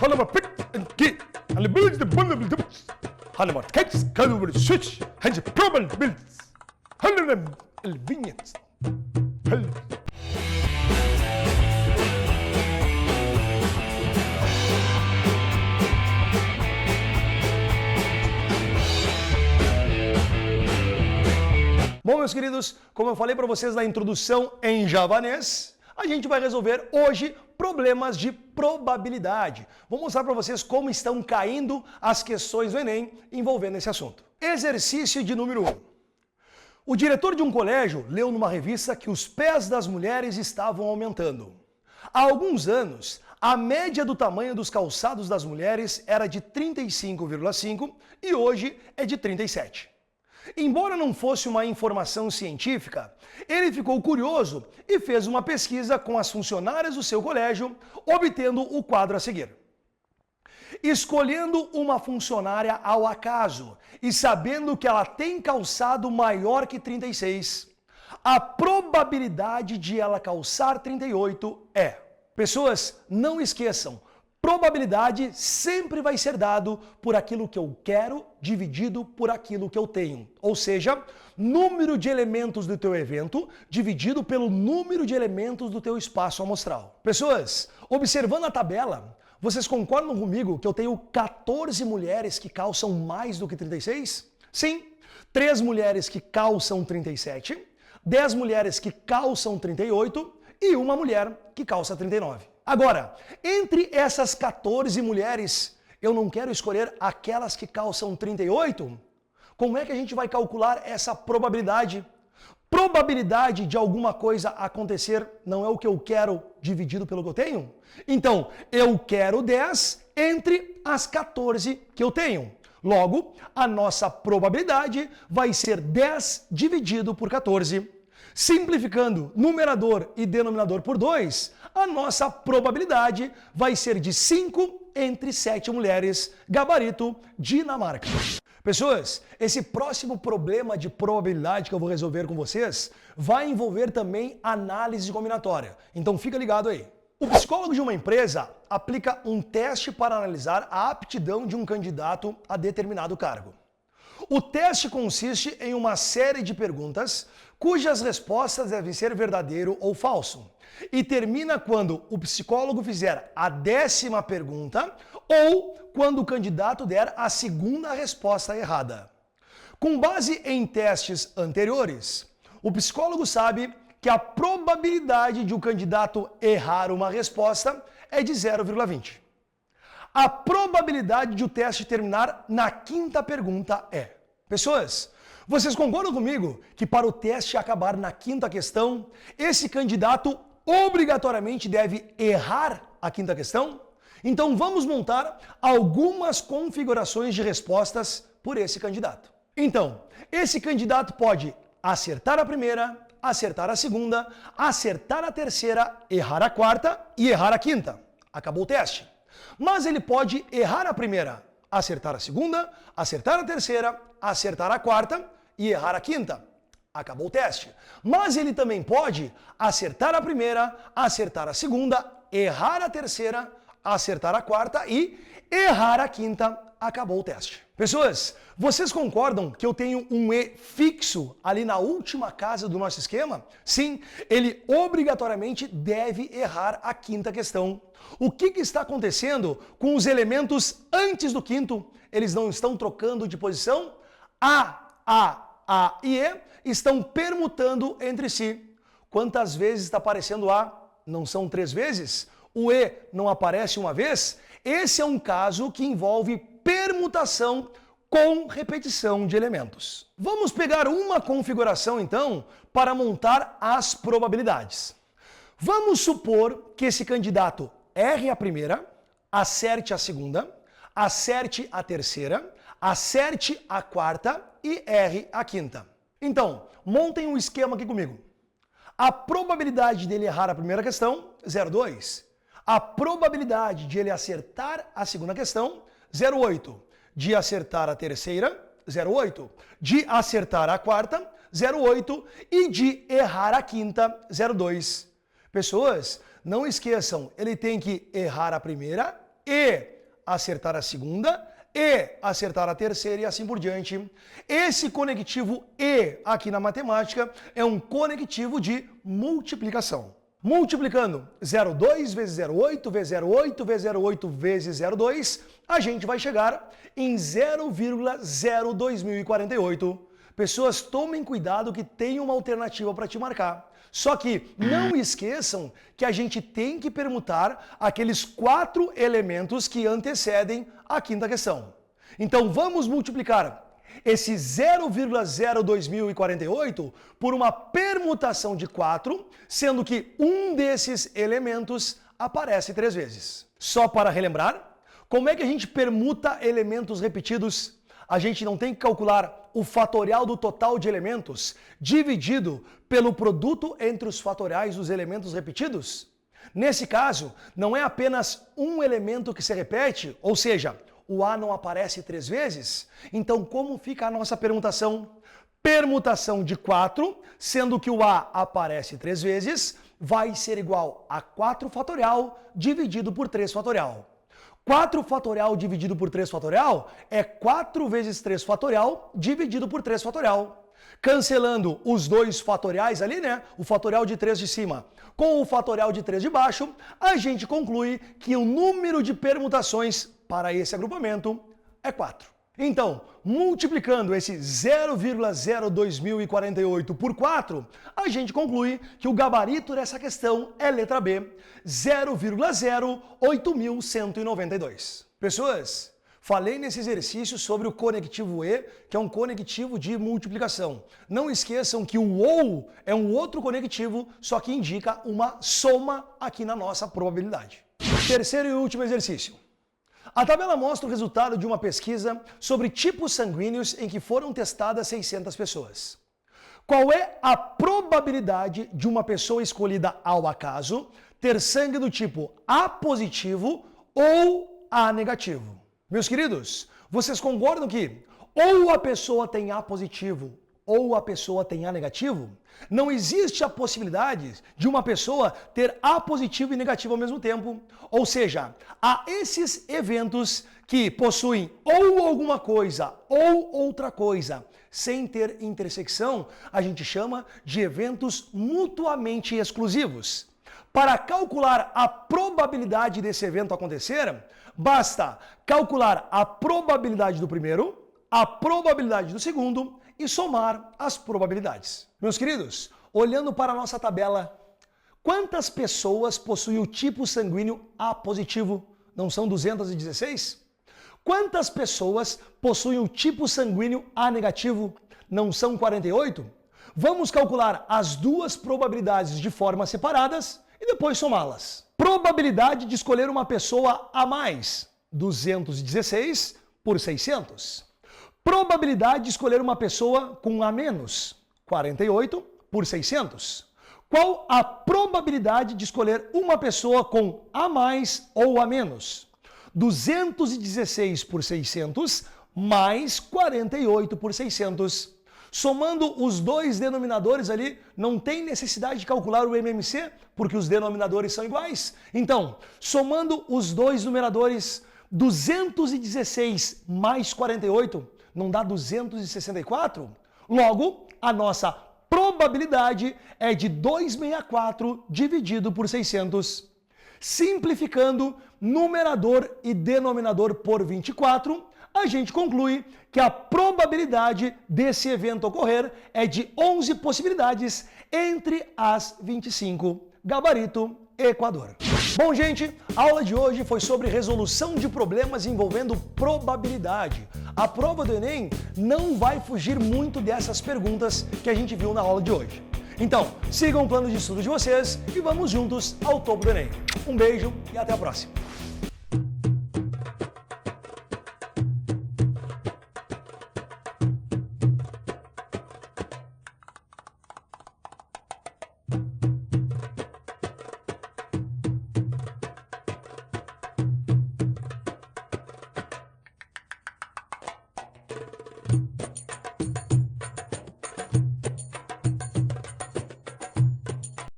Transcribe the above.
Hanımar pek ki hani böyle de bunu bildim. Hanımar kaç kalori suç hangi problem bil. Hanımar elvinyet. Hel. Bom, meus queridos, como eu falei para vocês na introdução em javanês, a gente vai resolver hoje problemas de probabilidade. Vou mostrar para vocês como estão caindo as questões do Enem envolvendo esse assunto. Exercício de número 1. O diretor de um colégio leu numa revista que os pés das mulheres estavam aumentando. Há alguns anos, a média do tamanho dos calçados das mulheres era de 35,5 e hoje é de 37. Embora não fosse uma informação científica, ele ficou curioso e fez uma pesquisa com as funcionárias do seu colégio, obtendo o quadro a seguir. Escolhendo uma funcionária ao acaso e sabendo que ela tem calçado maior que 36, a probabilidade de ela calçar 38 é... Pessoas, não esqueçam, probabilidade sempre vai ser dado por aquilo que eu quero dividido por aquilo que eu tenho. Ou seja, número de elementos do teu evento dividido pelo número de elementos do teu espaço amostral. Pessoas, observando a tabela, vocês concordam comigo que eu tenho 14 mulheres que calçam mais do que 36? Sim, 3 mulheres que calçam 37, 10 mulheres que calçam 38 e uma mulher que calça 39. Agora, entre essas 14 mulheres, eu não quero escolher aquelas que calçam 38? Como é que a gente vai calcular essa probabilidade? Probabilidade de alguma coisa acontecer não é o que eu quero dividido pelo que eu tenho? Então, eu quero 10 entre as 14 que eu tenho. Logo, a nossa probabilidade vai ser 10 dividido por 14. Simplificando numerador e denominador por 2, a nossa probabilidade vai ser de 5 entre 7 mulheres, gabarito Dinamarca. Pessoas, esse próximo problema de probabilidade que eu vou resolver com vocês vai envolver também análise combinatória. Então fica ligado aí. O psicólogo de uma empresa aplica um teste para analisar a aptidão de um candidato a determinado cargo. O teste consiste em uma série de perguntas cujas respostas devem ser verdadeiro ou falso. E termina quando o psicólogo fizer a 10ª pergunta ou quando o candidato der a 2ª resposta errada. Com base em testes anteriores, o psicólogo sabe que a probabilidade de o candidato errar uma resposta é de 0,20. A probabilidade de o teste terminar na 5ª pergunta é... Pessoas, vocês concordam comigo que para o teste acabar na 5ª questão, esse candidato obrigatoriamente deve errar a 5ª questão? Então vamos montar algumas configurações de respostas por esse candidato. Então, esse candidato pode acertar a primeira, acertar a segunda, acertar a terceira, errar a 4ª e errar a 5ª. Acabou o teste. Mas ele pode errar a primeira, acertar a segunda, acertar a terceira, acertar a 4ª e errar a 5ª. Acabou o teste. Mas ele também pode acertar a primeira, acertar a segunda, errar a terceira, acertar a 4ª e errar a 5ª. Acabou o teste. Pessoas, vocês concordam que eu tenho um E fixo ali na última casa do nosso esquema? Sim, ele obrigatoriamente deve errar a 5ª questão. O que está acontecendo com os elementos antes do 5º? Eles não estão trocando de posição? A e E estão permutando entre si. Quantas vezes está aparecendo A? Não são 3 vezes? O E não aparece uma vez? Esse é um caso que envolve permutação com repetição de elementos. Vamos pegar uma configuração, então, para montar as probabilidades. Vamos supor que esse candidato erre a primeira, acerte a segunda, acerte a terceira, acerte a 4ª e erre a 5ª. Então, montem um esquema aqui comigo. A probabilidade dele errar a primeira questão, 0,2. A probabilidade de ele acertar a segunda questão, 0,8. De acertar a terceira, 0,8. De acertar a 4ª, 0,8. E de errar a 5ª, 0,2. Pessoas, não esqueçam, ele tem que errar a primeira e acertar a segunda e acertar a terceira e assim por diante. Esse conectivo E aqui na matemática é um conectivo de multiplicação. Multiplicando 0,2 vezes 0,8 vezes 0,8 vezes 0,8 vezes 0,2, a gente vai chegar em 0,02048. Pessoas, tomem cuidado que tem uma alternativa para te marcar. Só que não esqueçam que a gente tem que permutar aqueles 4 elementos que antecedem a quinta questão. Então vamos multiplicar esse 0,02048 por uma permutação de 4, sendo que um desses elementos aparece 3 vezes. Só para relembrar, como é que a gente permuta elementos repetidos? A gente não tem que calcular o fatorial do total de elementos dividido pelo produto entre os fatoriais dos elementos repetidos? Nesse caso, não é apenas um elemento que se repete, ou seja, o A não aparece 3 vezes? Então, como fica a nossa permutação? Permutação de 4, sendo que o A aparece 3 vezes, vai ser igual a 4 fatorial dividido por 3 fatorial. 4 fatorial dividido por 3 fatorial é 4 vezes 3 fatorial dividido por 3 fatorial. Cancelando os dois fatoriais ali, né? O fatorial de 3 de cima com o fatorial de 3 de baixo, a gente conclui que o número de permutações para esse agrupamento é 4. Então, multiplicando esse 0,02048 por 4, a gente conclui que o gabarito dessa questão é letra B, 0,08192. Pessoas, falei nesse exercício sobre o conectivo E, que é um conectivo de multiplicação. Não esqueçam que o OU é um outro conectivo, só que indica uma soma aqui na nossa probabilidade. Terceiro e último exercício. A tabela mostra o resultado de uma pesquisa sobre tipos sanguíneos em que foram testadas 600 pessoas. Qual é a probabilidade de uma pessoa escolhida ao acaso ter sangue do tipo A positivo ou A negativo? Meus queridos, vocês concordam que ou a pessoa tem A positivo ou a pessoa tem A negativo? Não existe a possibilidade de uma pessoa ter A positivo e negativo ao mesmo tempo. Ou seja, há esses eventos que possuem ou alguma coisa ou outra coisa sem ter intersecção, a gente chama de eventos mutuamente exclusivos. Para calcular a probabilidade desse evento acontecer, basta calcular a probabilidade do primeiro, a probabilidade do segundo e somar as probabilidades. Meus queridos, olhando para a nossa tabela, quantas pessoas possuem o tipo sanguíneo A positivo? Não são 216? Quantas pessoas possuem o tipo sanguíneo A negativo? Não são 48? Vamos calcular as duas probabilidades de forma separadas e depois somá-las. Probabilidade de escolher uma pessoa a mais, 216 por 600. Probabilidade de escolher uma pessoa com A menos, 48 por 600. Qual a probabilidade de escolher uma pessoa com A mais ou A menos? 216 por 600 mais 48 por 600. Somando os dois denominadores ali, não tem necessidade de calcular o MMC, porque os denominadores são iguais. Então, somando os dois numeradores, 216 mais 48, não dá 264? Logo, a nossa probabilidade é de 264 dividido por 600. Simplificando numerador e denominador por 24, a gente conclui que a probabilidade desse evento ocorrer é de 11 possibilidades entre as 25. Gabarito, Equador. Bom, gente, a aula de hoje foi sobre resolução de problemas envolvendo probabilidade. A prova do Enem não vai fugir muito dessas perguntas que a gente viu na aula de hoje. Então, sigam o plano de estudo de vocês e vamos juntos ao topo do Enem. Um beijo e até a próxima.